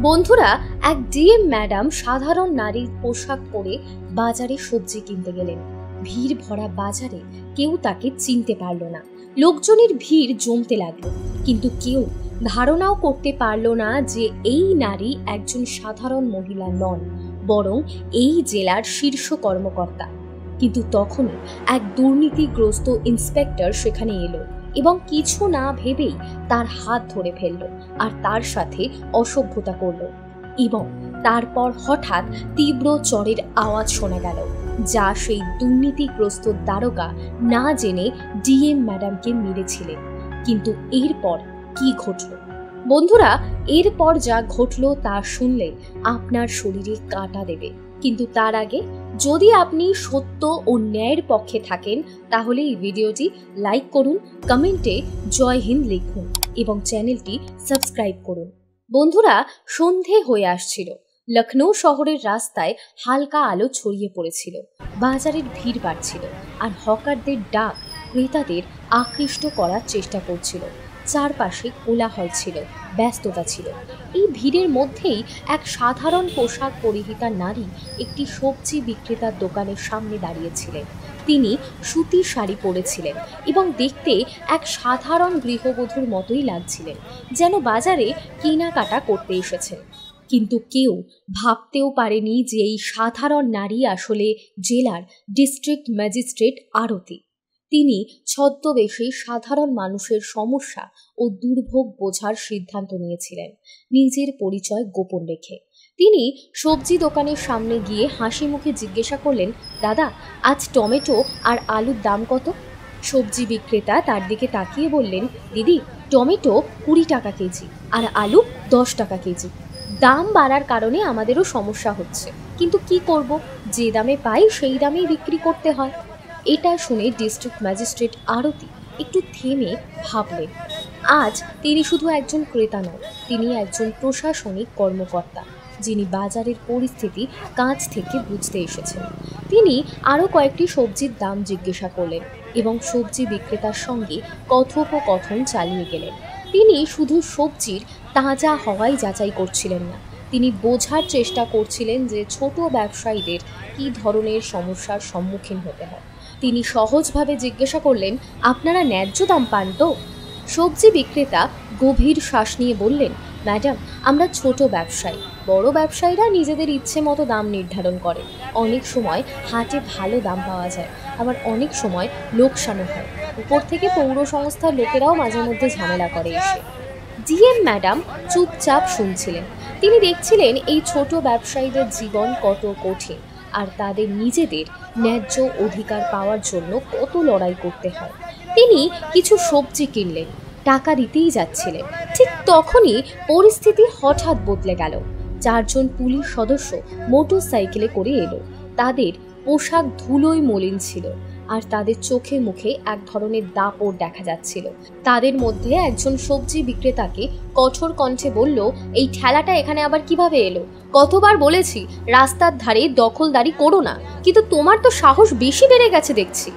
বন্ধুরা, এক DM madam সাধারণ নারীর পোশাক পরে বাজারে সবজি কিনতে গেলেন। ভিড় ভরা বাজারে কেউ তাকে চিনতে পারল না। লোকজনের ভিড় জমতে লাগলো, কিন্তু কেউ ধারণাও করতে পারল না যে এই নারী একজন সাধারণ মহিলা নন, বরং এই জেলার শীর্ষ কর্মকর্তা। কিন্তু তখনই এক দুর্নীতিগ্রস্ত ইন্সপেক্টর সেখানে এলো এবং কিছু না ভেবেই তার হাত ধরে ফেলল আর তার সাথে অসভ্যতা করল। এবং তারপর হঠাৎ তীব্র চড়ের আওয়াজ শোনা গেল, যা সেই দুর্নীতিগ্রস্ত দারোগা না জেনে ডিএম ম্যাডামকে মেরেছিলেন। কিন্তু এরপর কি ঘটল বন্ধুরা, এরপর যা ঘটল তা শুনলে আপনার শরীরে কাঁটা দেবে। কিন্তু তার আগে যদি আপনি সত্য ও ন্যায়ের পক্ষে থাকেন তাহলে এই ভিডিওটি লাইক করুন, কমেন্টে জয় হিন্দ লিখুন এবং চ্যানেলটি সাবস্ক্রাইব করুন। বন্ধুরা, সন্ধে হয়ে আসছিল। লখনৌ শহরের রাস্তায় হালকা আলো ছড়িয়ে পড়েছিল। বাজারের ভিড় বাড়ছিল আর হকারদের ডাক ক্রেতাদের আকৃষ্ট করার চেষ্টা করছিল। চারপাশে কোলাহল ছিল, ব্যস্ততা ছিল। এই ভিড়ের মধ্যেই এক সাধারণ পোশাক পরিহিতা নারী একটি সবজি বিক্রেতার দোকানের সামনে দাঁড়িয়েছিলেন। তিনি সুতির শাড়ি পরেছিলেন এবং দেখতে এক সাধারণ গৃহবধূর মতোই লাগছিলেন, যেন বাজারে কেনাকাটা করতে এসেছেন। কিন্তু কেউ ভাবতেও পারেনি যে এই সাধারণ নারী আসলে জেলার ডিস্ট্রিক্ট ম্যাজিস্ট্রেট আরতি। তিনি ছদ্মবেশে সাধারণ মানুষের সমস্যা ও দুর্ভোগ বোঝার সিদ্ধান্ত নিয়েছিলেন, নিজের পরিচয় গোপন রেখে। তিনি সবজি দোকানের সামনে গিয়ে হাসি মুখে জিজ্ঞাসা করলেন, দাদা, আজ টমেটো আর আলুর দাম কত? সবজি বিক্রেতা তার দিকে তাকিয়ে বললেন, দিদি, টমেটো 20 টাকা কেজি আর আলু 10 টাকা কেজি। দাম বাড়ার কারণে আমাদেরও সমস্যা হচ্ছে, কিন্তু কি করব, যে দামে পাই সেই দামেই বিক্রি করতে হয়। এটা শুনে ডিস্ট্রিক্ট ম্যাজিস্ট্রেট আরতি একটু থেমে ভাবলেন। আজ তিনি শুধু একজন ক্রেতা নন, তিনি একজন প্রশাসনিক কর্মকর্তা, যিনি বাজারের পরিস্থিতি কাছ থেকে বুঝতে এসেছেন। তিনি আরও কয়েকটি সবজির দাম জিজ্ঞাসা করলেন এবং সবজি বিক্রেতার সঙ্গে কথোপকথন চালিয়ে গেলেন। তিনি শুধু সবজির তাজা হওয়াই যাচাই করছিলেন না, তিনি বোঝার চেষ্টা করছিলেন যে ছোট ব্যবসায়ীদের কী ধরনের সমস্যার সম্মুখীন হতে হয়। তিনি সহজভাবে জিজ্ঞাসা করলেন, আপনারা ন্যায্য দাম পান তো? সবজি বিক্রেতা গভীর শ্বাস নিয়ে বললেন, ম্যাডাম, আমরা ছোট ব্যবসায়ী। বড় ব্যবসায়ীরা নিজেদের ইচ্ছে মতো দাম নির্ধারণ করে। অনেক সময় হাটে ভালো দাম পাওয়া যায়, আবার অনেক সময় লোকসানও হয়। উপর থেকে পৌর সংস্থার লোকেরাও মাঝে মধ্যে ঝামেলা করে এসে। ডিএম ম্যাডাম চুপচাপ শুনছিলেন। তিনি দেখছিলেন এই ছোট ব্যবসায়ীদের জীবন কত কঠিন আর তাদের নিজেদের ন্যায্য অধিকার পাওয়ার জন্য কত লড়াই করতে হয়। তিনি কিছু সবজি কিনলেন, টাকা দিতেই যাচ্ছিলেন। ঠিক তখনই পরিস্থিতি হঠাৎ বদলে গেল। 4 জন পুলিশ সদস্য মোটর সাইকেলে করে এলো। তাদের পোশাক ধুলোয় মলিন ছিল আর তাদের চোখে মুখে এক ধরনের দাপট দেখা যাচ্ছিল। তাদের মধ্যে একজন সবজি বিক্রেতাকে কঠোর কণ্ঠে বলল, এই ঠেলাটা এখানে আবার কিভাবে এলো? কতবার বলেছি রাস্তার ধারে দখলদারি করো না, কিন্তু তোমার তো সাহস বেশি বেড়ে গেছে দেখছি।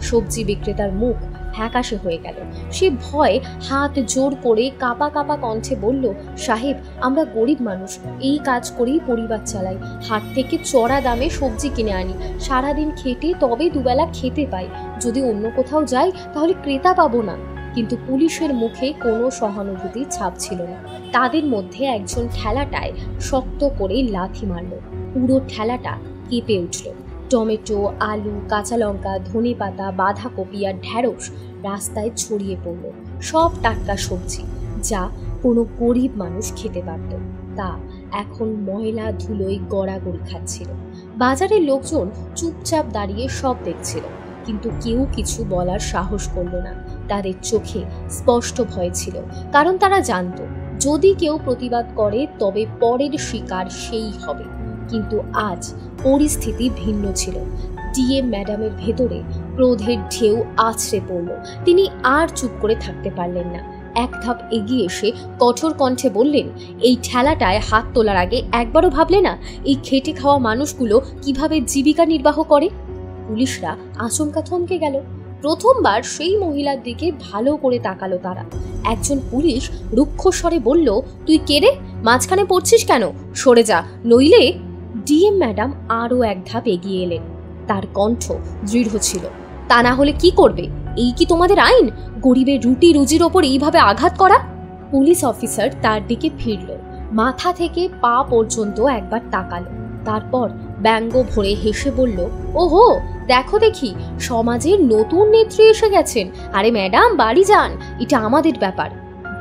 সবজি বিক্রেতার মুখ ফ্যাকাশে হয়ে গেল। সে ভয়ে হাত জোর করে কাঁপা কাঁপা কণ্ঠে বলল, সাহেব, আমরা গরিব মানুষ, এই কাজ করেই পরিবার চালাই। হাট থেকে চড়া দামে সবজি কিনে আনি, সারাদিন খেটে তবে দুবেলা খেতে পাই। যদি অন্য কোথাও যাই তাহলে ক্রেতা পাবো না। কিন্তু পুলিশের মুখে কোনো সহানুভূতির ছাপ ছিল না। তাদের মধ্যে একজন ঠেলাটায় শক্ত করে লাথি মারল। পুরো ঠেলাটা কেঁপে উঠল। টমেটো, আলু, কাঁচা লঙ্কা, ধনেপাতা, বাঁধাকপি আর ঢ্যাঁড়স রাস্তায় ছড়িয়ে পড়ল। সব টাটকা সবজি, যা কোনো গরিব মানুষ খেতে পারত, তা এখন ময়লা ধুলোয় গড়াগড়ি খাচ্ছিল। বাজারের লোকজন চুপচাপ দাঁড়িয়ে সব দেখছিল, কিন্তু কেউ কিছু বলার সাহস করল না। তাদের চোখে স্পষ্ট ভয় ছিল, কারণ তারা জানত যদি কেউ প্রতিবাদ করে তবে পরের শিকার সেই হবে। কিন্তু আজ পরিস্থিতি ভিন্ন ছিল। ডিএম ম্যাডামের ভেতরে ক্রোধের ঢেউ আছড়ে পড়ল। তিনি আর চুপ করে থাকতে পারলেন না। এক ধাপ এগিয়ে এসে কঠোর কণ্ঠে বললেন, এই ঠেলাটায় হাত তোলার আগে একবারও ভাবলে না এই খেটে খাওয়া মানুষগুলো কিভাবে জীবিকা নির্বাহ করে? পুলিশরা আচমকা থমকে গেল। প্রথমবার সেই মহিলার দিকে ভালো করে তাকালো তারা। একজন পুলিশ রুক্ষ স্বরে বলল, তুই কে রে? মাঝখানে পড়ছিস কেন? সরে যা, নইলে। ডিএম ম্যাডাম আরও এক ধাপ এগিয়ে এলেন। তার কণ্ঠ দৃঢ় ছিল। তা না হলে কি করবে? এই কি তোমাদের আইন? গরিবের রুটি রুজির ওপর এইভাবে আঘাত করা? পুলিশ অফিসার তার দিকে ফিরল, মাথা থেকে পা পর্যন্ত একবার তাকালো, তারপর ব্যঙ্গ ভরে হেসে বলল, ওহো, দেখো দেখি সমাজের নতুন নেত্রী এসে গেছেন। আরে ম্যাডাম, বাড়ি যান, এটা আমাদের ব্যাপার।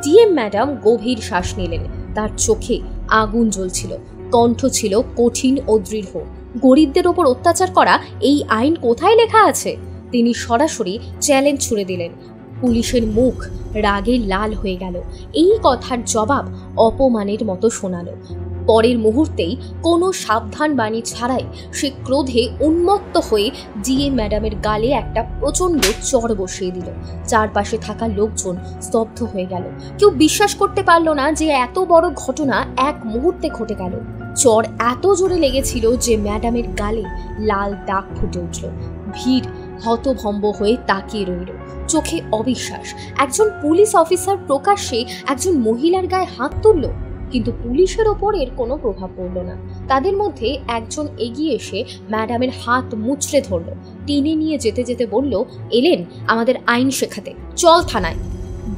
ডিএম ম্যাডাম গভীর শ্বাস নিলেন। তার চোখে আগুন জ্বলছিল, কণ্ঠ ছিল কঠিন ও দৃঢ়। গরিবদের ওপর অত্যাচার করা এই আইন কোথায় লেখা আছে? তিনি সরাসরি চ্যালেঞ্জ ছুড়ে দিলেন। পুলিশের মুখ রাগে লাল হয়ে গেল। এই কথার জবাব অপমানের মতো শোনালো। পরের মুহূর্তেই কোনো সাবধান বাণী ছাড়াই সে ক্রোধে উন্মত্ত হয়ে ডিএম ম্যাডামের গালে একটা প্রচণ্ড চড় বসিয়ে দিল। চারপাশে থাকা লোকজন স্তব্ধ হয়ে গেল। কেউ বিশ্বাস করতে পারল না যে এত বড় ঘটনা এক মুহূর্তে ঘটে গেল। চড় এত জোরে লেগেছিল যে ম্যাডামের গালে লাল দাগ ফুটে উঠল। ভিড় হতভম্ব হয়ে তাকিয়ে রইল, চোখে অবিশ্বাস। একজন পুলিশ অফিসার প্রকাশ্যে একজন মহিলার গায়ে হাত তুলল, কিন্তু পুলিশের ওপর এর কোনো প্রভাব পড়ল না। তাদের মধ্যে একজন এগিয়ে এসে ম্যাডামের হাত মুচড়ে ধরল, টেনে নিয়ে যেতে যেতে বলল, এলেন আমাদের আইন শেখাতে, চল থানায়।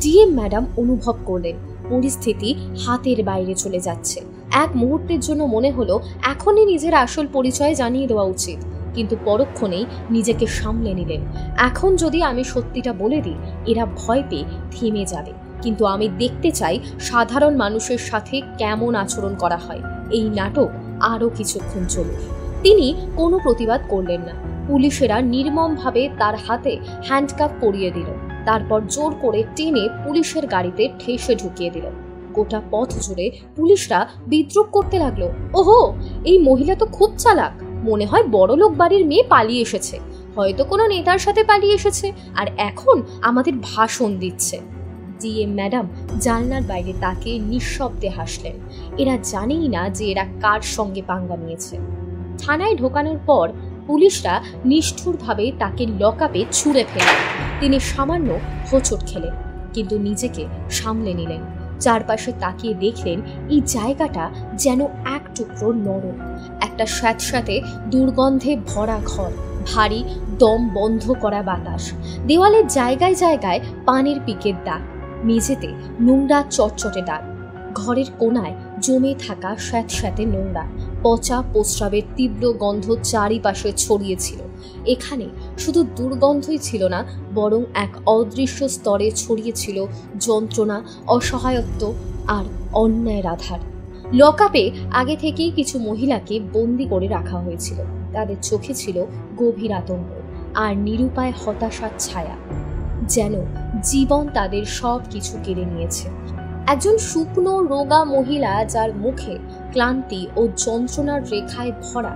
ডিএম ম্যাডাম অনুভব করলেন পরিস্থিতি হাতের বাইরে চলে যাচ্ছে। এক মুহূর্তের জন্য মনে হলো এখনই নিজের আসল পরিচয় জানিয়ে দেওয়া উচিত, কিন্তু পরক্ষণেই নিজেকে সামলে নিলেন। এখন যদি আমি সত্যিটা বলে দিই, এরা ভয় পেয়ে থেমে যাবে, কিন্তু আমি দেখতে চাই সাধারণ মানুষের সাথে কেমন আচরণ করা হয়। এই নাটক আরও কিছুক্ষণ চলুক। তিনি কোনো প্রতিবাদ করলেন না। পুলিশেরা নির্মমভাবে তার হাতে হ্যান্ডকাফ পরিয়ে দিল, তারপর জোর করে টেনে পুলিশের গাড়িতে ঠেসে ঢুকিয়ে দিল। গোটা পথ জুড়ে পুলিশরা বিদ্রুপ করতে লাগলো, ওহো, এই মহিলা তো খুব চালাক, মনে হয় বড়লোক বাড়ির মেয়ে পালিয়ে এসেছে, হয়তো কোনো নেতার সাথে পালিয়ে এসেছে আর এখন আমাদের ভাষণ দিচ্ছে। ডিএম ম্যাডাম জানলার বাইরে তাকে নিঃশব্দে হাসলেন। এরা জানেই না যে এরা কার সঙ্গে পাঙ্গা নিয়েছে। থানায় ঢোকানোর পর পুলিশরা নিষ্ঠুরভাবে তাকে লকআপে ছুঁড়ে ফেলেন। তিনি সামান্য হোঁচট খেলেন, কিন্তু নিজেকে সামলে নিলেন। চারপাশে তাকিয়ে দেখলেন এই জায়গাটা যেন এক টুকরো নরক। একটা স্যাঁতস্যাঁতে দুর্গন্ধে ভরা ঘর, ভারী দম বন্ধ করা বাতাস, দেওয়ালের জায়গায় জায়গায় পানের পিকের দাগ, মেঝেতে নোংরা চটচটে দাগ, ঘরের কোনায় জমে থাকা স্যাঁতস্যাঁতে নোংরা পচা প্রস্রাবের তীব্র গন্ধ চারিপাশে ছড়িয়েছিল। এখানে শুধু দুর্গন্ধই ছিল না, বরং এক অদৃশ্য স্তরে ছড়িয়েছিল যন্ত্রণা, অসহায়ত্ব আর অন্যায়ের আধার। লকআপে আগে থেকেই কিছু মহিলাকে বন্দি করে রাখা হয়েছিল। তাদের চোখে ছিল গভীর আতঙ্ক আর নিরুপায় হতাশার ছায়া, যেন জীবন তাদের সব কিছু কেড়ে নিয়েছে। একজন শুকনো রোগা মহিলা, যার মুখে ক্লান্তি ও যন্ত্রণার রেখায় ভরা,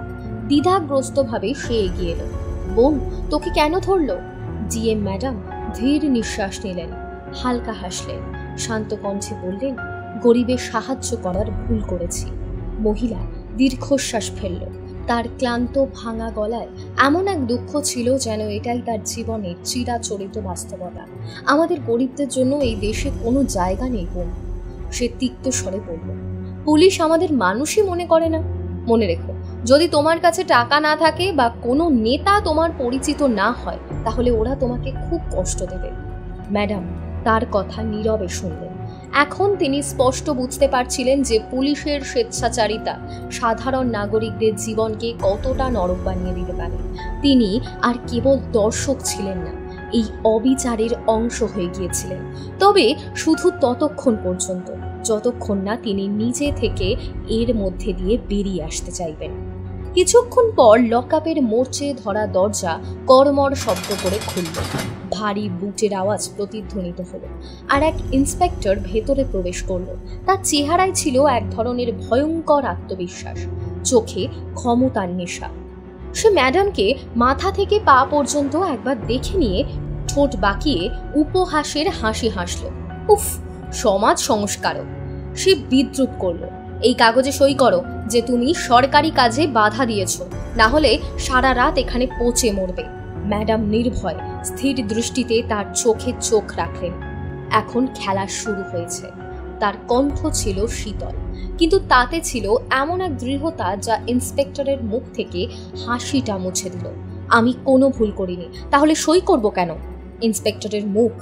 দ্বিধাগ্রস্তভাবে সে এগিয়ে এলো। বোন, তোকে কেন ধরলো? ডিএম ম্যাডাম ধীর নিঃশ্বাস নিলেন, হালকা হাসলেন, শান্ত কণ্ঠে বললেন, গরিবের সাহায্য করার ভুল করেছি। মহিলা দীর্ঘশ্বাস ফেলল। তার ক্লান্ত ভাঙা গলায় এমন এক দুঃখ ছিল যেন এটাই তার জীবনের চিরাচরিত বাস্তবতা। আমাদের গরিবদের জন্য এই দেশে কোনো জায়গা নেই বোন, সে তিক্ত স্বরে বলল। পুলিশ আমাদের মানুষই মনে করে না। মনে রেখো, যদি তোমার কাছে টাকা না থাকে বা কোনো নেতা তোমার পরিচিত না হয়, তাহলে ওরা তোমাকে খুব কষ্ট দেবে। ম্যাডাম তার কথা নীরবে শুনলেন। এখন তিনি স্পষ্ট বুঝতে পারছিলেন যে পুলিশের স্বেচ্ছাচারিতা সাধারণ নাগরিকদের জীবনকে কতটা নরক বানিয়ে দিতে পারে। তিনি আর কেবল দর্শক ছিলেন না, এই অবিচারের অংশ হয়ে গিয়েছিলেন। তবে শুধু ততক্ষণ পর্যন্ত, যতক্ষণ না তিনি নিজে থেকে এর মধ্যে দিয়ে বেরিয়ে আসতে চাইবেন। কিছুক্ষণ পর লকআপের মোর্চে ধরা দরজা কড়মড় শব্দ করে খুলল। ভারী বুটের আওয়াজ প্রতিধ্বনিত হলো, আর এক ইন্সপেক্টর ভেতরে প্রবেশ করল। তার চেহারায় ছিল এক ধরনের ভয়ঙ্কর আত্মবিশ্বাস, চোখে ক্ষমতার নেশা। সে ম্যাডামকে মাথা থেকে পা পর্যন্ত একবার দেখে নিয়ে ঠোঁট বাঁকিয়ে উপহাসের হাসি হাসল। উফ, সমাজ সংস্কারক! সে বিদ্রুপ করল। এই কাগজে সই করো যে তুমি সরকারি কাজে বাধা দিয়েছ, না হলে সারা রাত এখানে পচে মরবে। ম্যাডাম নির্ভয় স্থির দৃষ্টিতে তার চোখে চোখ রাখলেন। এখন খেলা শুরু হয়েছে। তার কণ্ঠ ছিল শীতল, কিন্তু তাতে ছিল এমন এক দৃঢ়তা যা ইন্সপেক্টরের মুখ থেকে হাসিটা মুছে দিল। আমি কোনো ভুল করিনি, তাহলে সই করব কেন? ইন্সপেক্টরের মুখ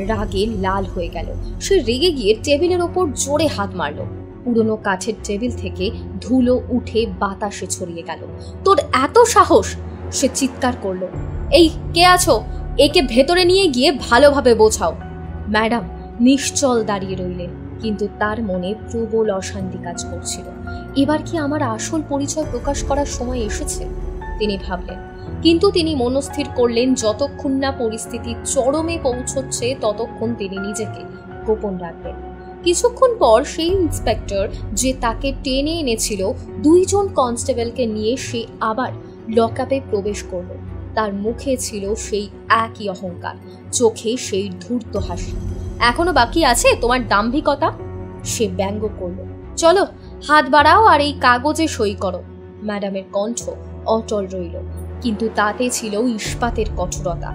রাগে লাল হয়ে গেল। সে রেগে গিয়ে টেবিলের ওপর জোরে হাত মারল। পুরনো কাঠের টেবিল থেকে ধুলো উঠে বাতাসে ছড়িয়ে গেল। তোর এত সাহস! সে চিৎকার করলো। এই কে আছো? একে ভেতরে নিয়ে গিয়ে ভালোভাবে বোঝাও। ম্যাডাম নিশ্চল দাঁড়িয়ে রইলেন, কিন্তু তার মনে প্রবল অশান্তি কাজ করছিল। এবার কি আমার আসল পরিচয় প্রকাশ করার সময় এসেছে? তিনি ভাবলেন, কিন্তু তিনি মনস্থির করলেন যতক্ষণ না পরিস্থিতি চরমে পৌঁছচ্ছে ততক্ষণ তিনি নিজেকে গোপন রাখবেন। কিছুক্ষণ পর সেই ইন্সপেক্টর যে তাকে টেনে এনেছিল, 2 জন কনস্টেবলকে নিয়ে সে আবার লকআপে প্রবেশ করল। তার মুখে ছিল সেই একই অহংকার, চোখে সেই ধূর্ত হাসি। এখনো বাকি আছে তোমার দাম্ভিকতা? সে ব্যঙ্গ করল। চলো হাত বাড়াও আর এই কাগজে সই করো। ম্যাডামের কণ্ঠ অটল রইল, কিন্তু তাতে ছিল ইস্পাতের কঠোরতা।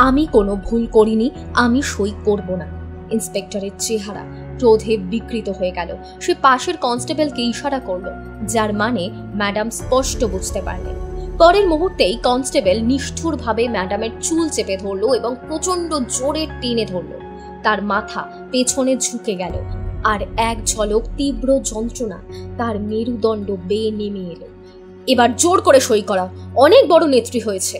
আমি কোনো ভুল করিনি, আমি সই করব না। ইন্সপেক্টরের চেহারা ক্রোধে বিকৃত হয়ে গেল। সে পাশের কনস্টেবলকে ইশারা করল, যার মানে ম্যাডাম স্পষ্ট বুঝতে পারলেন। পরের মুহূর্তেই কনস্টেবল নিষ্ঠুরভাবে ম্যাডামের চুল চেপে ধরল এবং প্রচন্ড জোরে টেনে ধরল। তার মাথা পেছনে ঝুঁকে গেল, আর এক ঝলক তীব্র যন্ত্রণা তার মেরুদণ্ড বেয়ে নেমে এলো। এবার জোর করে সই করা, অনেক বড় নেত্রী হয়েছে।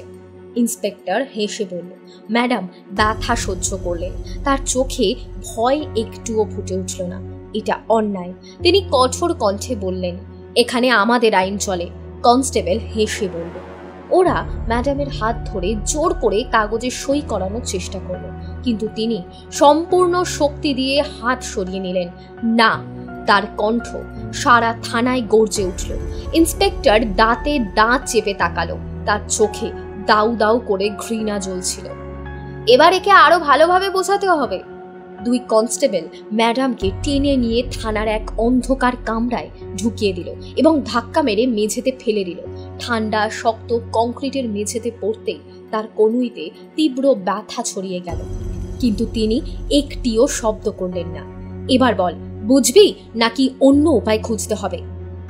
ইন্সপেক্টর হেসে বলল। ম্যাডাম ব্যথা সহ্য করলেন, তার চোখে ভয় একটুও ফুটে উঠল না। এটা অন্যায়, তিনি কঠোর কণ্ঠে বললেন। এখানে আমাদের আইন চলে। কনস্টেবল হেসে বলল। ওরা ম্যাডামের হাত ধরে জোর করে কাগজে সই করানোর চেষ্টা করল, কিন্তু তিনি সম্পূর্ণ শক্তি দিয়ে হাত সরিয়ে নিলেন। না! তার কণ্ঠ সারা থানায় গর্জে উঠল। ইন্সপেক্টর দাঁতে দাঁত চেপে তাকালো, তার চোখে দাউ দাউ করে ঘৃণা জ্বলছিল। এবার একে আরো ভালোভাবে বোঝাতে হবে। 2 কনস্টেবল ম্যাডামকে টেনে নিয়ে থানার এক অন্ধকার কামরায় ঢুকিয়ে দিল এবং ধাক্কা মেরে মেঝেতে ফেলে দিল। ঠান্ডা শক্ত কংক্রিটের মেঝেতে পড়তেই তার কনুইতে তীব্র ব্যথা ছড়িয়ে গেল, কিন্তু তিনি একটিও শব্দ করলেন না। এবার বল, বুঝবি নাকি অন্য উপায় খুঁজতে হবে?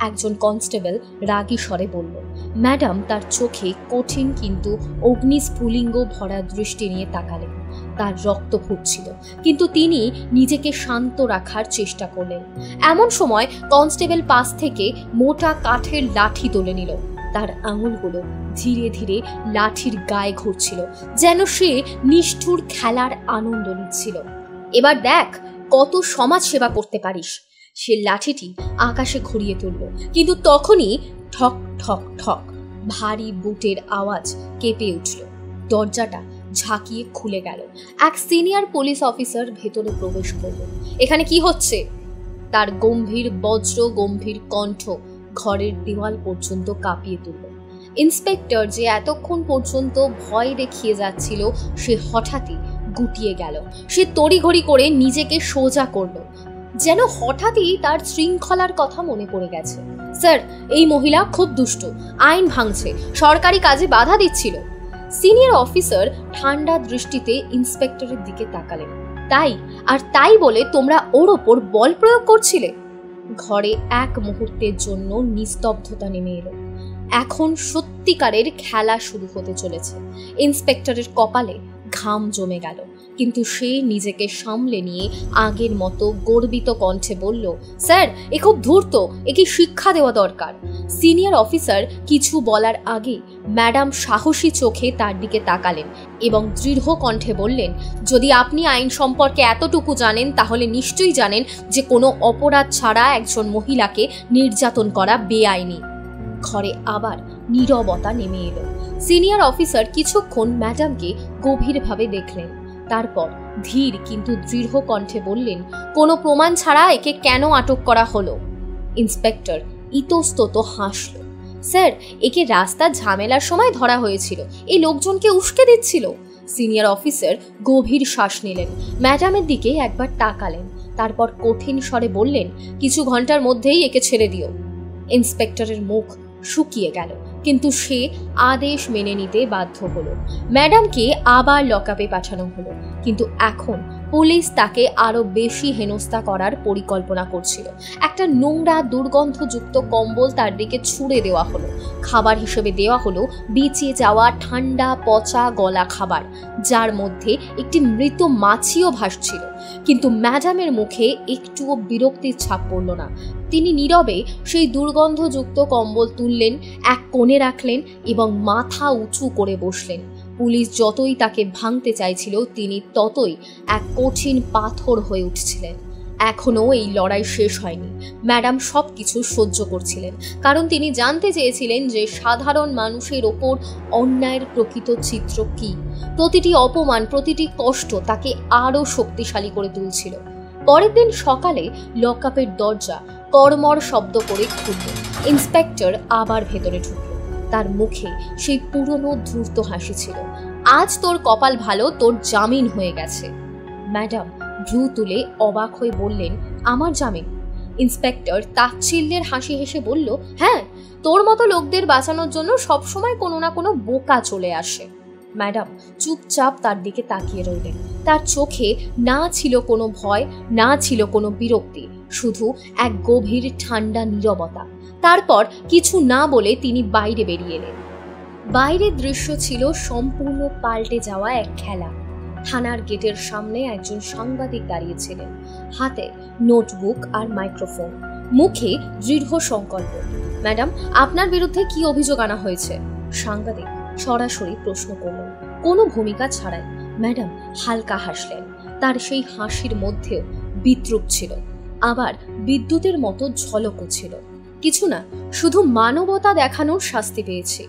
একজন কনস্টেবল রাগী স্বরে বলল। ম্যাডাম তার চোখে কঠিন কিন্তু অগ্নিস্ফুলিঙ্গ ভরা দৃষ্টি নিয়ে তাকালেন। তার রক্ত ফুটছিল, কিন্তু তিনি নিজেকে শান্ত রাখার চেষ্টা করলেন। এমন সময় কনস্টেবল পাশ থেকে মোটা কাঠের লাঠি তুলে নিল। তার আঙুলগুলো ধীরে ধীরে লাঠির গায়ে ঘুরছিল, যেন সে নিষ্ঠুর খেলার আনন্দ নিচ্ছিল। এবার দেখ কত সমাজ সেবা করতে পারিস। সে লাঠিটি আকাশে ঘুরিয়ে তুলল, কিন্তু তখনই ঠক ঠক ঠক ভারী বুটের আওয়াজ কেঁপে উঠল। দরজাটা ঝাঁকিয়ে খুলে গেল। এক সিনিয়র পুলিশ অফিসার ভেতরে প্রবেশ করল। এখানে কি হচ্ছে? তার গম্ভীর বজ্র গম্ভীর কণ্ঠ ঘরের দেওয়াল পর্যন্ত কাঁপিয়ে তুলল। ইন্সপেক্টর যে এতক্ষণ পর্যন্ত ভয় দেখিয়ে যাচ্ছিল, সে হঠাৎই গুটিয়ে গেল। সে তড়িঘড়ি করে নিজেকে সোজা করল, যেন হঠাৎই তার শৃঙ্খলার কথা মনে পড়ে গেছে। স্যার, এই মহিলা খুব দুষ্ট, আইন ভাঙছে, সরকারি কাজে বাধা দিচ্ছিল। সিনিয়র অফিসার ঠান্ডা দৃষ্টিতে ইন্সপেক্টরের দিকে তাকালেন। তাই বলে তোমরা ওর ওপর বল প্রয়োগ করছিলে? ঘরে এক মুহূর্তের জন্য নিস্তব্ধতা নেমে এলো। এখন সত্যিকারের খেলা শুরু হতে চলেছে। ইন্সপেক্টরের কপালে ঘাম জমে গেল, কিন্তু সে নিজেকে সামলে নিয়ে আগের মতো গর্বিত কণ্ঠে বলল, স্যার এ খুব ধূর্ত, একে শিক্ষা দেওয়া দরকার। সিনিয়র অফিসার কিছু বলার আগে ম্যাডাম সাহসী চোখে তার দিকে তাকালেন এবং দৃঢ় কণ্ঠে বললেন, যদি আপনি আইন সম্পর্কে এতটুকু জানেন তাহলে নিশ্চয়ই জানেন যে কোনো অপরাধ ছাড়া একজন মহিলাকে নির্যাতন করা বেআইনি। ঘরে আবার নীরবতা নেমে এলো। সিনিয়র অফিসার কিছুক্ষণ ম্যাডামকে গভীরভাবে দেখলেন, তারপর ধীর কিন্তু দৃঢ় কণ্ঠে বললেন, কোনো প্রমাণ ছাড়া একে কেন আটক করা হলো? ইন্সপেক্টর ইতস্তত হাসল। স্যার, একে রাস্তার ঝামেলার সময় ধরা হয়েছিল, এই লোকজনকে উস্কে দিচ্ছিল। সিনিয়র অফিসার গভীর শ্বাস নিলেন, ম্যাডামের দিকে একবার তাকালেন, তারপর কঠিন স্বরে বললেন, কিছু ঘন্টার মধ্যেই একে ছেড়ে দিও। ইন্সপেক্টরের মুখ শুকিয়ে গেল, কিন্তু সে আদেশ মেনে নিতে বাধ্য হলো। ম্যাডামকে আবার লকআপে পাঠানো হলো, কিন্তু এখন পুলিশ তাকে আরো বেশি হেনস্থা করার পরিকল্পনা করছিল। একটা নোংরা দুর্গন্ধযুক্ত কম্বল তার দিকে ছুঁড়ে দেওয়া হলো। খাবার হিসেবে দেওয়া হলো বেঁচে যাওয়া ঠান্ডা পচা গলা খাবার, যার মধ্যে একটি মৃত মাছিও ভাসছিল। কিন্তু ম্যাডামের মুখে একটুও বিরক্তির ছাপ পড়ল না। তিনি নীরবে সেই দুর্গন্ধযুক্ত কম্বল তুললেন, এক কোণে রাখলেন এবং মাথা উঁচু করে বসলেন। পুলিশ যতই তাকে ভাঙতে চাইছিল, তিনি ততই এক কঠিন পাথর হয়ে উঠছিলেন। এখনও এই লড়াই শেষ হয়নি। ম্যাডাম সবকিছু সহ্য করছিলেন, কারণ তিনি জানতে চেয়েছিলেন যে সাধারণ মানুষের ওপর অন্যায়ের প্রকৃত চিত্র কি। প্রতিটি অপমান, প্রতিটি কষ্ট তাকে আরও শক্তিশালী করে তুলছিল। পরের দিন সকালে লকআপের দরজা কড়মড় শব্দ করে খুলল। ইন্সপেক্টর আবার ভেতরে ঢুকল। তার মুখে সেই পুরনো ধূর্ত হাসি ছিল। আজ তোর কপাল ভালো, তোর জামিন হয়ে গেছে। ম্যাডাম ভ্রু তুলে অবাক হয়ে বললেন, আমার জামিন? ইন্সপেক্টর তাচ্ছিল্যের হাসি হেসে বলল, হ্যাঁ, তোর মতো লোকদের বাঁচানোর জন্য সবসময় কোনো না কোনো বোকা চলে আসে। ম্যাডাম চুপচাপ তার দিকে তাকিয়ে রইলেন। তার চোখে না ছিল কোনো ভয়, না ছিল কোনো বিরক্তি, শুধু এক গভীর ঠান্ডা নীরবতা। তারপর কিছু না বলে তিনি বাইরে বেরিয়ে এলেন। বাইরের দৃশ্য ছিল সম্পূর্ণ পাল্টে যাওয়া এক খেলা। থানার গেটের সামনে একজন সাংবাদিক দাঁড়িয়েছিলেন, হাতে নোটবুক আর মাইক্রোফোন, মুখে দৃঢ় সংকল্প। ম্যাডাম, আপনার বিরুদ্ধে কি অভিযোগ আনা হয়েছে? সাংবাদিক সরাসরি প্রশ্ন করলেন, কোনো ভূমিকা ছাড়াই। ম্যাডাম হালকা হাসলেন। তার সেই হাসির মধ্যেও বিদ্রূপ ছিল, আবার বিদ্যুতের মতো ঝলকও ছিল। কিছু না, শুধু মানবতা দেখানোর শাস্তি পেয়েছি।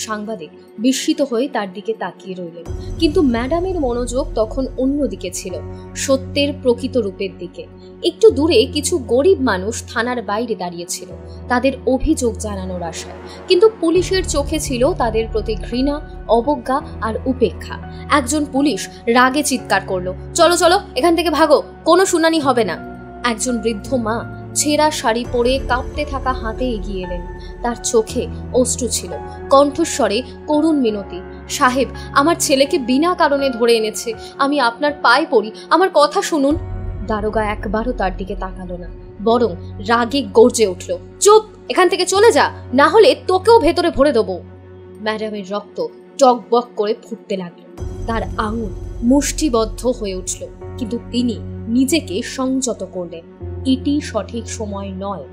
সাংবাদিক বিস্মিত হয়ে তার দিকে তাকিয়ে রইলেন, কিন্তু ম্যাডামের মনোযোগ তখন অন্যদিকে ছিল, সত্যের প্রকৃত রূপের দিকে। একটু দূরে কিছু গরিব মানুষ থানার বাইরে দাঁড়িয়েছিল, তাদের অভিযোগ জানানোর আশায়, কিন্তু পুলিশের চোখে ছিল তাদের প্রতি ঘৃণা, অবজ্ঞা আর উপেক্ষা। একজন পুলিশ রাগে চিৎকার করলো, চলো চলো, এখান থেকে ভাগো, কোনো শুনানি হবে না। একজন বৃদ্ধ মা ছেঁড়া শাড়ি পরে কাঁপতে থাকা হাতে এগিয়ে এলেন। তার চোখে অশ্রু ছিল, কণ্ঠস্বরে করুণ মিনতি, সাহেব, আমার ছেলেকে বিনা কারণে ধরে এনেছে, আমি আপনার পায়ে পড়ি, আমার কথা শুনুন। দারোগা একবারও তার দিকে তাকালো না, বরং রাগে গর্জে উঠল, চুপ, এখান থেকে চলে যা, না হলে তোকেও ভেতরে ভরে দেবো। ম্যাডামের রক্ত টকবক করে ফুটতে লাগলো। তার আঙুল মুষ্টিবদ্ধ হয়ে উঠল, কিন্তু তিনি নিজেকে সংযত করলেন। এটি সঠিক সময় নয়,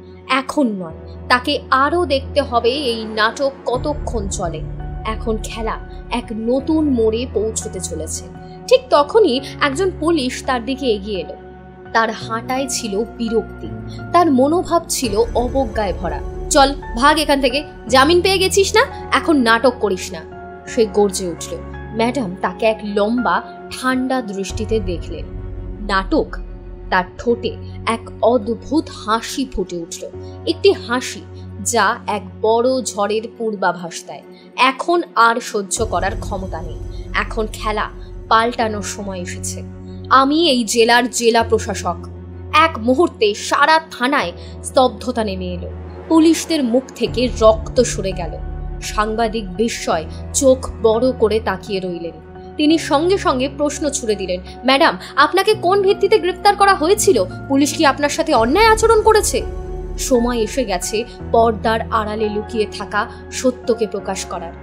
এখন নয়। তাকে আরো দেখতে হবে এই নাটক কতক্ষণ চলে। এখন খেলা এক নতুন মোড়ে পৌঁছতে চলেছে। ঠিক তখনই একজন পুলিশ তার দিকে এগিয়ে এলো। তার হাঁটায় ছিল বিরক্তি, তার মনোভাব ছিল অবজ্ঞায় ভরা। চল ভাগ এখান থেকে, জামিন পেয়ে গেছিস না, এখন নাটক করিস না। সে গর্জে উঠল। ম্যাডাম তাকে এক লম্বা ঠান্ডা দৃষ্টিতে দেখলেন। নাটক? তার ঠোঁটে এক অদ্ভুত হাসি ফুটে উঠল, একটি হাসি যা এক বড় ঝড়ের পূর্বাভাস দেয়। এখন আর সহ্য করার ক্ষমতা নেই, এখন খেলা পাল্টানোর সময় এসেছে। আমি এই জেলার জেলা প্রশাসক। এক মুহূর্তে সারা থানায় স্তব্ধতা নেমে এলো। পুলিশদের মুখ থেকে রক্ত সরে গেল। সাংবাদিক বিস্ময় চোখ বড় করে তাকিয়ে রইলেন। তিনি সঙ্গে সঙ্গে প্রশ্ন ছুড়ে দিলেন, ম্যাডাম, আপনাকে কোন ভিত্তিতে গ্রেফতার করা হয়েছিল? পুলিশ কি আপনার সাথে অন্যায় আচরণ করেছে? সময় এসে গেছে পর্দার আড়ালে লুকিয়ে থাকা সত্যকে প্রকাশ করার।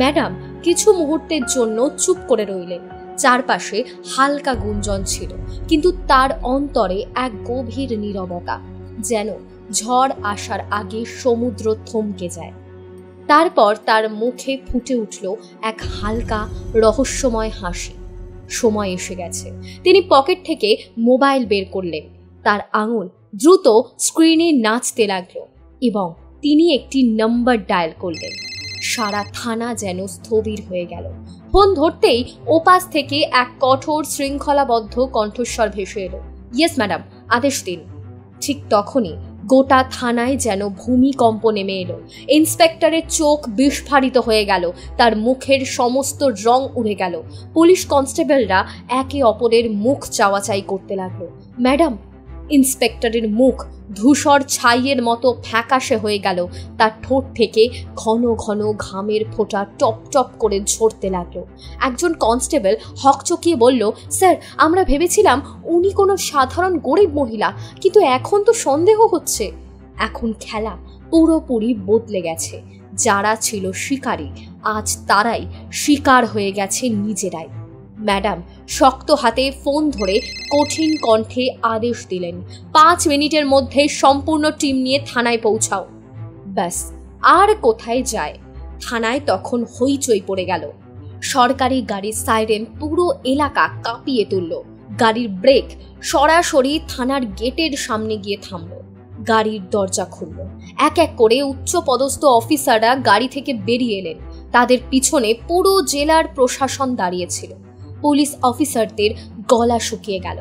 ম্যাডাম কিছু মুহূর্তের জন্য চুপ করে রইলেন। চারপাশে হালকা গুঞ্জন ছিল, কিন্তু তার অন্তরে এক গভীর নীরবতা, যেন ঝড় আসার আগে সমুদ্র থমকে যায়। তারপর তার মুখে ফুটে উঠল এক হালকা রহস্যময় হাসি। সময় এসে গেছে। তিনি পকেট থেকে মোবাইল বের করলেন। তার আঙুল দ্রুত স্ক্রিনে নাচতে লাগলো এবং তিনি একটি নাম্বার ডায়াল করলেন। সারা থানা যেন স্থবির হয়ে গেল। ফোন ধরতেই ওপাশ থেকে এক কঠোর শৃঙ্খলাবদ্ধ কণ্ঠস্বর ভেসে এলো, ইয়েস ম্যাডাম, আদেশ দিন। ঠিক তখনই গোটা থানায় যেন ভূমিকম্প নেমে এলো। ইন্সপেক্টরের চোখ বিস্ফারিত হয়ে গেল, তার মুখের সমস্ত রং উড়ে গেল। পুলিশ কনস্টেবলরা একে অপরের মুখ চাওয়াচাই করতে লাগলো। ম্যাডাম, ইন্সপেক্টরের মুখ ধূসর ছাইয়ের মতো ফ্যাকাশে হয়ে গেল। তার ঠোঁট থেকে ঘন ঘন ঘামের ফোঁটা টপ টপ করে ঝরতে লাগলো। একজন কনস্টেবল হকচকিয়ে বলল, স্যার, আমরা ভেবেছিলাম উনি কোনো সাধারণ গরিব মহিলা, কিন্তু এখন তো সন্দেহ হচ্ছে। এখন খেলা পুরোপুরি বদলে গেছে। যারা ছিল শিকারী, আজ তারাই শিকার হয়ে গেছে নিজেরাই। ম্যাডাম শক্ত হাতে ফোন ধরে কঠিন কণ্ঠে আদেশ দিলেন, 5 মিনিটের মধ্যে সম্পূর্ণ টিম নিয়ে থানায় পৌঁছাও। ব্যাস, আর কোথায় যায়? থানায় তখন হইচই পড়ে গেল। সরকারি গাড়ির সাইরেন পুরো এলাকা কাঁপিয়ে তুলল। গাড়ির ব্রেক সরাসরি থানার গেটের সামনে গিয়ে থামল। গাড়ির দরজা খুলল। এক এক করে উচ্চপদস্থ অফিসাররা গাড়ি থেকে বেরিয়ে এলেন। তাদের পিছনে পুরো জেলার প্রশাসন দাঁড়িয়েছিল। পুলিশ অফিসারদের গলা শুকিয়ে গেল।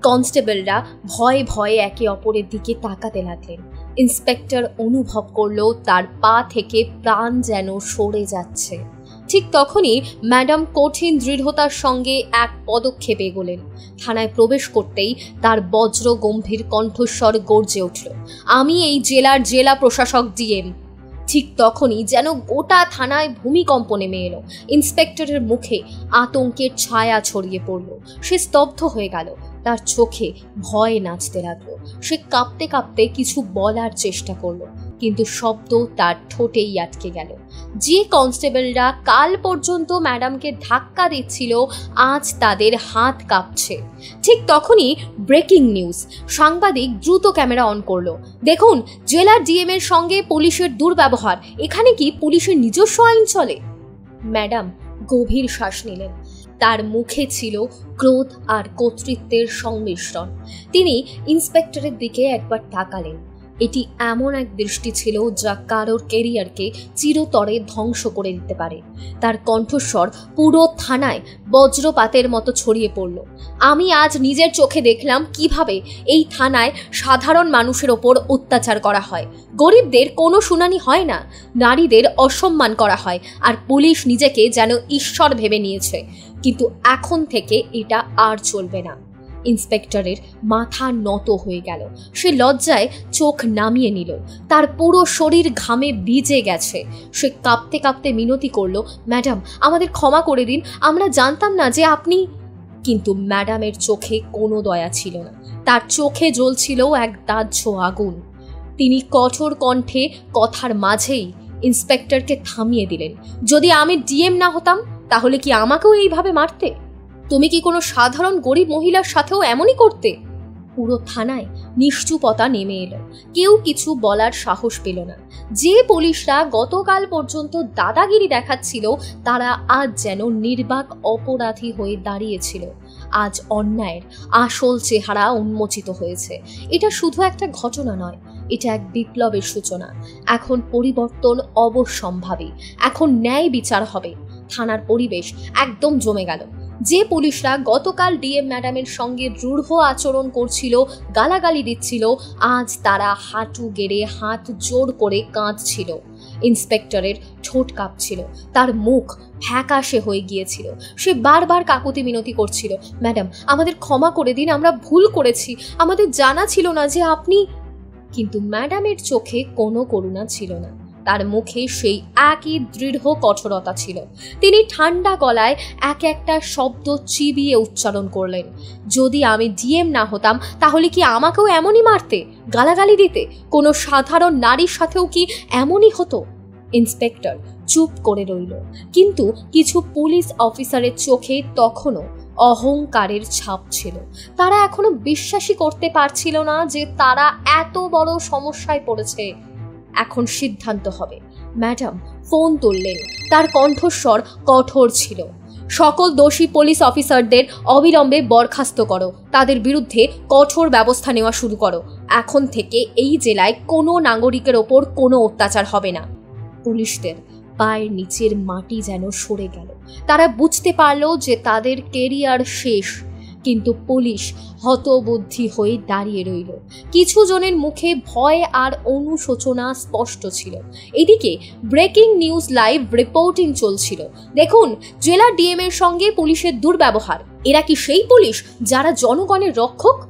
কনস্টেবলরা ভয়ে ভয়ে একে অপরের দিকে তাকাতে লাগলেন। ইন্সপেক্টর অনুভব করলো তার পা থেকে প্রাণ যেন সরে যাচ্ছে। ঠিক তখনই ম্যাডাম কঠিন দৃঢ়তার সঙ্গে এক পদক্ষেপ এগোলেন। থানায় প্রবেশ করতেই তার বজ্র গম্ভীর কণ্ঠস্বর গর্জে উঠল, আমি এই জেলার জেলা প্রশাসক ডিএম। ঠিক তখনই যেন গোটা থানায় ভূমিকম্প নেমে এলো। ইন্সপেক্টরের মুখে আতঙ্কের ছায়া ছড়িয়ে পড়ল। সে স্তব্ধ হয়ে গেল। তার চোখে ভয় নাচতে লাগলো। সে কাঁপতে কাঁপতে কিছু বলার চেষ্টা করলো, কিন্তু শব্দ তার ঠোঁটেই আটকে গেল। যে কনস্টেবলরা কাল পর্যন্ত ম্যাডামকে ধাক্কা দিচ্ছিল, আজ তাদের হাত কাঁপছে। ঠিক তখনই ব্রেকিং নিউজ। সাংবাদিক দ্রুত ক্যামেরা অন করলো। দেখুন, জেলার ডিএম এর সঙ্গে পুলিশের দুর্ব্যবহার। এখানে কি পুলিশের নিজস্ব আইন চলে? ম্যাডাম গভীর শ্বাস নিলেন। তার মুখে ছিল ক্রোধ আর কর্তৃত্বের সংমিশ্রণ। তিনি ইন্সপেক্টরের দিকে একবার তাকালেন। এটি এমন এক দৃষ্টি ছিল যা কারোর ক্যারিয়ারকে চিরতরে ধ্বংস করে দিতে পারে। তার কণ্ঠস্বর পুরো থানায় বজ্রপাতের মতো ছড়িয়ে পড়ল। আমি আজ নিজের চোখে দেখলাম কিভাবে এই থানায় সাধারণ মানুষের ওপর অত্যাচার করা হয়। গরিবদের কোনো শুনানি হয় না, নারীদের অসম্মান করা হয়, আর পুলিশ নিজেকে যেন ঈশ্বর ভেবে নিয়েছে। কিন্তু এখন থেকে এটা আর চলবে না। ইন্সপেক্টরের মাথা নত হয়ে গেল। সে লজ্জায় চোখ নামিয়ে নিল। তার পুরো শরীর ঘামে ভিজে গেছে। সে কাঁপতে কাঁপতে মিনতি করল, ম্যাডাম, আমাদের ক্ষমা করে দিন, আমরা জানতাম না যে আপনি। কিন্তু ম্যাডামের চোখে কোনো দয়া ছিল না। তার চোখে জ্বলছিল এক দাহ্য আগুন। তিনি কঠোর কণ্ঠে কথার মাঝেই ইন্সপেক্টরকে থামিয়ে দিলেন, যদি আমি ডিএম না হতাম তাহলে কি আমাকেও এইভাবে মারতে? তুমি কি কোনো সাধারণ গরিব মহিলার সাথেও এমনই করতে? পুরো থানায় নিশ্চুপতা নেমে এলো। কেউ কিছু বলার সাহস পেল না। যে পুলিশরা গতকাল পর্যন্ত দাদাগিরি দেখাচ্ছিল, তারা আজ যেন নির্বাক অপরাধী হয়ে দাঁড়িয়েছিল। আজ অন্যায়ের আসল চেহারা উন্মোচিত হয়েছে। এটা শুধু একটা ঘটনা নয়, এটা এক বিপ্লবের সূচনা। এখন পরিবর্তন অবশ্যম্ভাবী। এখন ন্যায় বিচার হবে। থানার পরিবেশ একদম জমে গেল। যে পুলিশরা গতকাল ডিএম ম্যাডামের সঙ্গে রূঢ় আচরণ করছিল, গালাগালি দিচ্ছিল, আজ তারা হাঁটু গেড়ে হাত জোর করে কাঁদছিল। ইন্সপেক্টরের ঠোঁট কাঁপছিল, তার মুখ ফ্যাকাশে হয়ে গিয়েছিল। সে বারবার কাকুতি মিনতি করছিল, ম্যাডাম, আমাদের ক্ষমা করে দিন, আমরা ভুল করেছি, আমাদের জানা ছিল না যে আপনি। কিন্তু ম্যাডামের চোখে কোনো করুণা ছিল না। তার মুখে সেই একই দৃঢ় কঠোরতা ছিল। তিনি ঠান্ডা গলায় এক একটা শব্দ চিবিয়ে উচ্চারণ করলেন, যদি আমি ডিএম না হতাম তাহলে কি আমাকেও এমনই মারতে, গালাগালি দিতে? কোনো সাধারণ নারীর সাথেও কি এমনই হতো? ইন্সপেক্টর চুপ করে রইল। কিন্তু কিছু পুলিশ অফিসারের চোখে তখনও অহংকারের ছাপ ছিল। তারা এখনো বিশ্বাসই করতে পারছিল না যে তারা এত বড় সমস্যায় পড়েছে। এখন সিদ্ধান্ত হবে। ম্যাডাম ফোন তুললেন। তার কণ্ঠস্বর কঠোর ছিল, সকল দোষী পুলিশ অফিসারদের অবিলম্বে বরখাস্ত করো, তাদের বিরুদ্ধে কঠোর ব্যবস্থা নেওয়া শুরু করো। এখন থেকে এই জেলায় কোনো নাগরিকের ওপর কোনো অত্যাচার হবে না। পুলিশদের পায়ের নিচের মাটি যেন সরে গেল। তারা বুঝতে পারল যে তাদের কেরিয়ার শেষ। কিন্তু পুলিশ হতবুদ্ধি হয়ে দাঁড়িয়ে রইল। কিছু জনের মুখে ভয় আর অনুশোচনা স্পষ্ট ছিল। এদিকে ব্রেকিং নিউজ লাইভ রিপোর্টিং চলছিল। দেখুন, জেলা ডিএম এর সঙ্গে পুলিশের দুর্ব্যবহার। এরা কি সেই পুলিশ যারা জনগণের রক্ষক?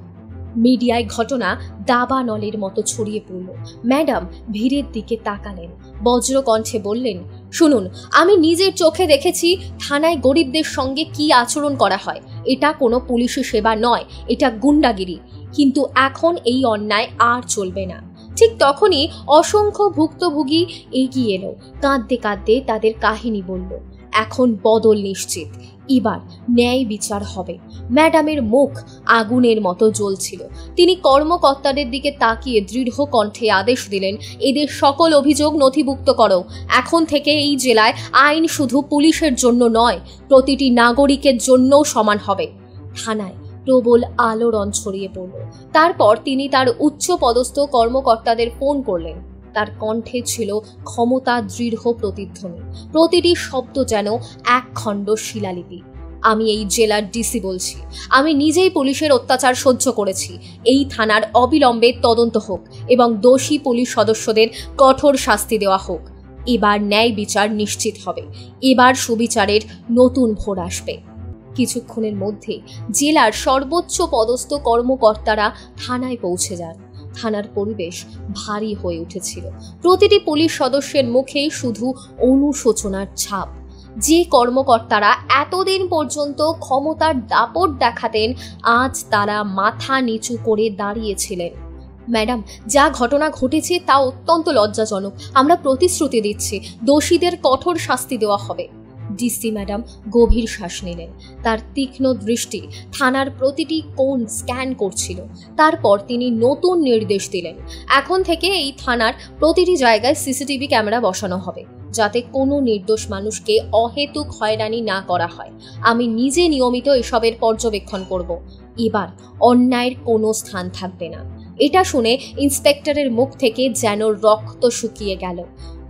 মিডিয়ায় ঘটনা দাবানলের মতো ছড়িয়ে পড়ল। ম্যাডাম ভিড়ের দিকে তাকালেন, বজ্রকণ্ঠে বললেন, শুনুন, আমি নিজের চোখে দেখেছি থানায় গরিবদের সঙ্গে কি আচরণ করা হয়। এটা কোনো পুলিশি সেবা নয়, এটা গুন্ডাগিরি। কিন্তু এখন এই অন্যায় আর চলবে না। ঠিক তখনই অসংখ্য ভুক্তভোগী এগিয়ে এলো, কাঁদতে কাঁদতে তাদের কাহিনী বলল। এখন বদল নিশ্চিত, এবার ন্যায় বিচার হবে। ম্যাডামের মুখ আগুনের মতো জ্বলছিল। তিনি কর্মকর্তাদের দিকে তাকিয়ে দৃঢ় কণ্ঠে আদেশ দিলেন, এদের সকল অভিযোগ নথিভুক্ত করো। এখন থেকে এই জেলায় আইন শুধু পুলিশের জন্য নয়, প্রতিটি নাগরিকের জন্যও সমান হবে। থানায় প্রবল আলোড়ন ছড়িয়ে পড়ল। তারপর তিনি তার উচ্চ পদস্থ কর্মকর্তাদের ফোন করলেন। তার কণ্ঠে ছিল ক্ষমতা দৃঢ় প্রতিধ্বনি, প্রতিটি শব্দ যেন এক খণ্ড শিলালিপি। আমি এই জেলার ডিসি বলছি, আমি নিজেই পুলিশের অত্যাচার সহ্য করেছি। এই থানার অবিলম্বে তদন্ত হোক এবং দোষী পুলিশ সদস্যদের কঠোর শাস্তি দেওয়া হোক। এবার ন্যায় বিচার নিশ্চিত হবে, এবার সুবিচারের নতুন ভোর আসবে। কিছুক্ষণের মধ্যে জেলার সর্বোচ্চ পদস্থ কর্মকর্তারা থানায় পৌঁছে যান। থানার পরিবেশ ভারী হয়ে উঠেছিল। প্রতিটি পুলিশ সদস্যের মুখেই শুধু অনুশোচনার ছাপ। যে কর্মকর্তারা এতদিন পর্যন্ত ক্ষমতার দাপট দেখাতেন, আজ তারা মাথা নিচু করে দাঁড়িয়েছিলেন। ম্যাডাম, যা ঘটনা ঘটেছে তা অত্যন্ত লজ্জাজনক। আমরা প্রতিশ্রুতি দিচ্ছি, দোষীদের কঠোর শাস্তি দেওয়া হবে। ডিসি ম্যাডাম গভীর শ্বাস নিলেন। তার তীক্ষ্ণ দৃষ্টি থানার প্রতিটি কোণ স্ক্যান করছিল। তারপর তিনি নতুন নির্দেশ দিলেন, এখন থেকে এই থানার প্রতিটি জায়গায় সিসিটিভি ক্যামেরা বসানো হবে, যাতে কোনো নির্দোষ মানুষকে অহেতুক হয়রানি না করা হয়। আমি নিজে নিয়মিত এসবের পর্যবেক্ষণ করব। এবার অন্যায়ের কোনো স্থান থাকবে না। এটা শুনে ইন্সপেক্টরের মুখ থেকে যেন রক্ত শুকিয়ে গেল।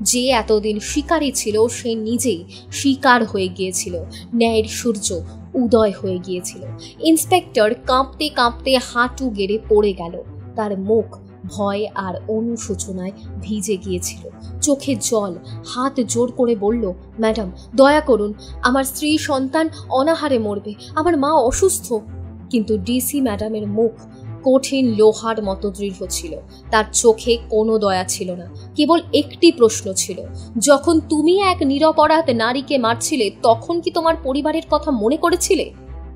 যে এতদিন শিকারী ছিল, সে নিজেই শিকার হয়ে গিয়েছিল। ন্যায়ের সূর্য উদয় হয়ে গিয়েছিল। ইন্সপেক্টর কাঁপতে কাঁপতে হাঁটু গেড়ে পড়ে গেল। তার মুখ ভয় আর অনুশোচনায় ভিজে গিয়েছিল, চোখে জল। হাত জোর করে বলল, ম্যাডাম দয়া করুন, আমার স্ত্রী সন্তান অনাহারে মরবে, আমার মা অসুস্থ। কিন্তু ডিসি ম্যাডামের মুখ কঠিন লোহার মতো দৃঢ় ছিল। তার চোখে কোনো দয়া ছিল না, কেবল একটি প্রশ্ন ছিল, যখন তুমি এক নিরপরাধ নারীকে মারছিলে, তখন কি তোমার পরিবারের কথা মনে করেছিলে?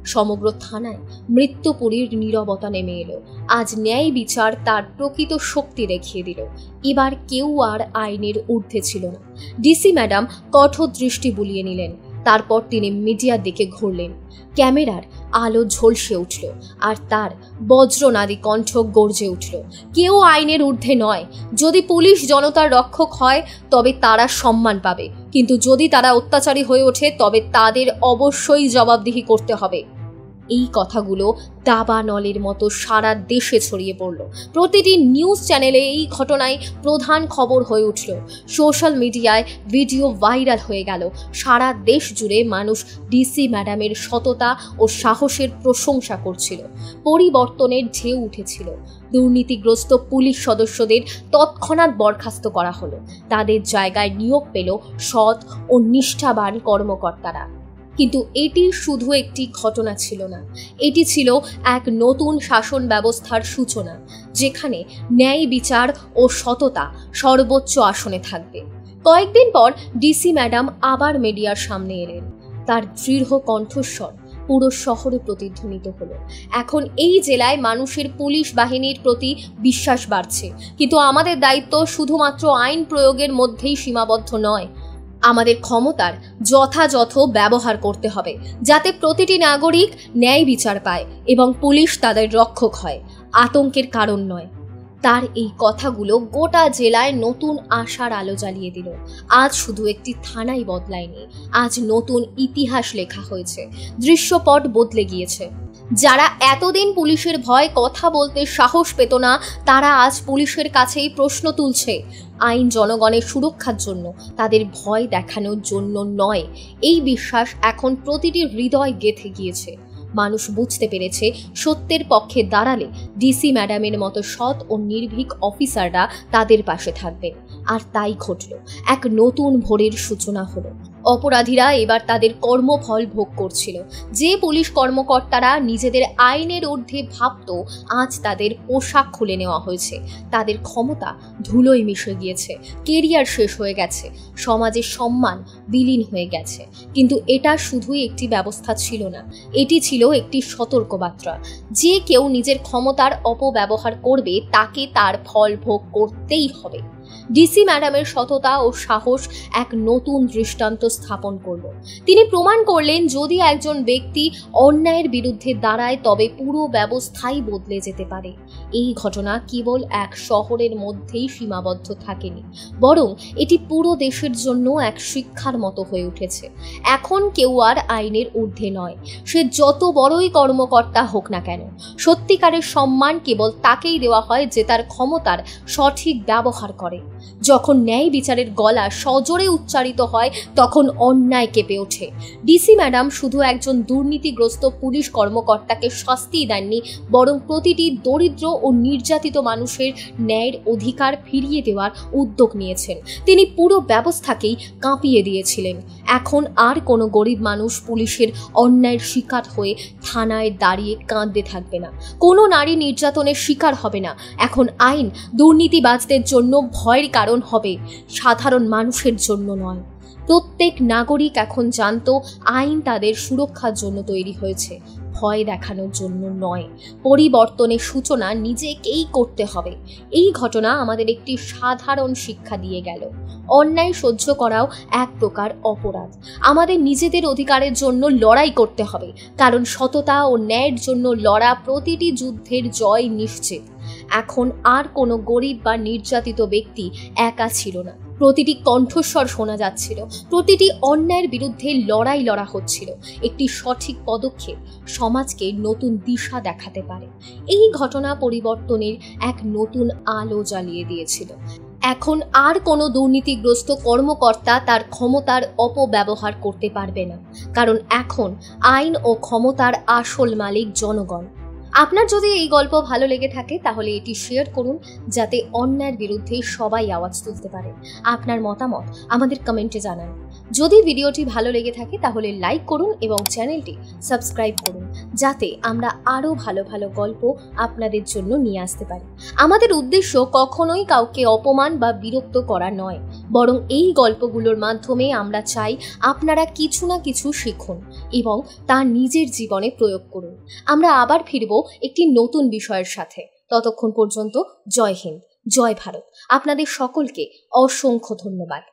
সমগ্র থানায় মৃত্যুপুরীর নীরবতা নেমে এলো। আজ ন্যায় বিচার তার প্রকৃত শক্তি দেখিয়ে দিল। এবার কেউ আর আইনের ঊর্ধ্বে ছিল না। ডিসি ম্যাডাম কঠোর দৃষ্টি বুলিয়ে নিলেন। তারপর তিনি মিডিয়ার দিকে ঘুরলেন। ক্যামেরার আলো ঝলসে উঠল আর তার বজ্রনাদী কণ্ঠ গর্জে উঠল, কেউ আইনের ঊর্ধ্বে নয়। যদি পুলিশ জনতার রক্ষক হয় তবে তারা সম্মান পাবে, কিন্তু যদি তারা অত্যাচারী হয়ে ওঠে তবে তাদের অবশ্যই জবাবদিহি করতে হবে। এই কথাগুলো দাবানলের মতো সারা দেশে ছড়িয়ে পড়ল। প্রতিটি নিউজ চ্যানেলে এই ঘটনায় প্রধান খবর হয়ে উঠল। সোশ্যাল মিডিয়ায় ভিডিও ভাইরাল হয়ে গেল। সারা দেশ জুড়ে মানুষ ডিসি ম্যাডামের সততা ও সাহসের প্রশংসা করছিল। পরিবর্তনের ঢেউ উঠেছিল। দুর্নীতিগ্রস্ত পুলিশ সদস্যদের তৎক্ষণাৎ বরখাস্ত করা হলো। তাদের জায়গায় নিয়োগ পেল সৎ ও নিষ্ঠাবান কর্মকর্তারা। কিন্তু এটি শুধু একটি ঘটনা ছিল না, এটি ছিল এক নতুন শাসন ব্যবস্থার সূচনা, যেখানে ন্যায় বিচার ও সততা সর্বোচ্চ আসনে থাকবে। কয়েকদিন পর ডিসি ম্যাডাম আবার মিডিয়ার সামনে এলেন। তার দৃঢ় কণ্ঠস্বর পুরো শহরে প্রতিধ্বনিত হলো। এখন এই জেলায় মানুষের পুলিশ বাহিনীর প্রতি বিশ্বাস বাড়ছে, কিন্তু আমাদের দায়িত্ব শুধুমাত্র আইন প্রয়োগের মধ্যেই সীমাবদ্ধ নয়। আমাদের ক্ষমতার যথাযথ ব্যবহার করতে হবে, যাতে প্রতিটি নাগরিক ন্যায় বিচার পায় এবং পুলিশ তাদের রক্ষক হয়, আতঙ্কের কারণ নয়। তার এই কথাগুলো গোটা জেলায় নতুন আশার আলো জ্বালিয়ে দিল। আজ শুধু একটি থানাই বদলায়নি, আজ নতুন ইতিহাস লেখা হয়েছে। দৃশ্যপট বদলে গিয়েছে। যারা এতদিন পুলিশের ভয় কথা বলতে সাহস পেত না, তারা আজ পুলিশের কাছেই প্রশ্ন তুলছে। আইন জনগণের সুরক্ষার জন্য, তাদের ভয় দেখানোর জন্য নয়। এই বিশ্বাস এখন প্রতিটি হৃদয় গেঁথে গিয়েছে। মানুষ বুঝতে পেরেছে, সত্যের পক্ষে দাঁড়ালে ডিসি ম্যাডামের মতো সৎ ও নির্ভীক অফিসাররা তাদের পাশে থাকবেন। আর তাই ঘটল, এক নতুন ভোরের সূচনা হলো। অপরাধীরা এবার তাদের কর্মফল ভোগ করছিল। যে পুলিশ কর্মকর্তারা নিজেদের আইনের ঊর্ধ্বে ভাবত, আজ তাদের পোশাক খুলে নেওয়া হয়েছে, তাদের ক্ষমতা ধুলোয় মিশে গিয়েছে, কেরিয়ার শেষ হয়ে গেছে, সমাজের সম্মান বিলীন হয়ে গেছে। কিন্তু এটা শুধুই একটি ব্যবস্থা ছিল না, এটি ছিল একটি সতর্কবার্তা। যে কেউ নিজের ক্ষমতার অপব্যবহার করবে তাকে তার ফল ভোগ করতেই হবে। ডিসি ম্যাডামের সততা ও সাহস এক নতুন দৃষ্টান্ত স্থাপন করল। তিনি প্রমাণ করলেন, যদি একজন ব্যক্তি অন্যায়ের বিরুদ্ধে দাঁড়ায় তবে পুরো ব্যবস্থাই বদলে যেতে পারে। এই ঘটনা কেবল এক শহরের মধ্যেই সীমাবদ্ধ থাকেনি, বরং এটি পুরো দেশের জন্য এক শিক্ষার মতো হয়ে উঠেছে। এখন কেউ আর আইনের ঊর্ধ্বে নয়, সে যত বড়ই কর্মকর্তা হোক না কেন। সত্যিকারের সম্মান কেবল তাকেই দেওয়া হয় যে তার ক্ষমতার সঠিক ব্যবহার করে। যখন ন্যায় বিচারের গলা সজোরে উচ্চারিত হয় তখন অন্যায় কেঁপে ওঠে। ডিসি ম্যাডাম শুধু একজন দুর্নীতিগ্রস্ত পুলিশ কর্মকর্তাকে শাস্তি দেননি, বরং প্রতিটি দরিদ্র ও নির্যাতিত মানুষের ন্যায়ের অধিকার ফিরিয়ে দেওয়ার উদ্যোগ নিয়েছেন। তিনি পুরো ব্যবস্থাকেই কাঁপিয়ে দিয়েছিলেন। এখন আর কোনো গরিব মানুষ পুলিশের অন্যায়ের শিকার হয়ে থানায় দাঁড়িয়ে কাঁদতে থাকবে না, কোনো নারী নির্যাতনের শিকার হবে না। এখন আইন দুর্নীতিবাজদের জন্য ভয়ের কারণ হবে, সাধারণ মানুষের জন্য নয়। প্রত্যেক নাগরিক এখন জানতো আইন তাদের সুরক্ষার জন্য তৈরি হয়েছে, ভয় দেখানোর জন্য নয়। পরিবর্তনের সূচনা নিজেকেই করতে হবে। এই ঘটনা আমাদের একটি সাধারণ শিক্ষা দিয়ে গেল, অন্যায় সহ্য করাও এক প্রকার অপরাধ। আমাদের নিজেদের অধিকারের জন্য লড়াই করতে হবে, কারণ সততা ও ন্যায়ের জন্য লড়া প্রতিটি যুদ্ধের জয় নিশ্চিত। এখন আর কোনো গরিব বা নির্যাতিত ব্যক্তি একা ছিল না। প্রতিটি কণ্ঠস্বর শোনা যাচ্ছিল, প্রতিটি অন্যায়ের বিরুদ্ধে লড়াই লড়া হচ্ছিল। একটি সঠিক পদক্ষেপ সমাজকে নতুন দিশা দেখাতে পারে। এই ঘটনা পরিবর্তনের এক নতুন আলো জ্বালিয়ে দিয়েছিল। এখন আর কোনো দুর্নীতিগ্রস্ত কর্মকর্তা তার ক্ষমতার অপব্যবহার করতে পারবে না, কারণ এখন আইন ও ক্ষমতার আসল মালিক জনগণ। আপনার যদি এই গল্প ভালো লেগে থাকে তাহলে এটি শেয়ার করুন, যাতে অন্যায়ের বিরুদ্ধে সবাই আওয়াজ তুলতে পারে। আপনার মতামত আমাদের কমেন্টে জানান। যদি ভিডিওটি ভালো লেগে থাকে তাহলে লাইক করুন এবং চ্যানেলটি সাবস্ক্রাইব করুন, যাতে আমরা আরও ভালো ভালো গল্প আপনাদের জন্য নিয়ে আসতে পারি। আমাদের উদ্দেশ্য কখনোই কাউকে অপমান বা বিরক্ত করা নয়, বরং এই গল্পগুলোর মাধ্যমে আমরা চাই আপনারা কিছু না কিছু শিখুন এবং তা নিজের জীবনে প্রয়োগ করুন। আমরা আবার ফিরব একটি নতুন বিষয়ের সাথে। ততক্ষণ পর্যন্ত জয় হিন্দ, জয় ভারত। আপনাদের সকলকে অসংখ্য ধন্যবাদ।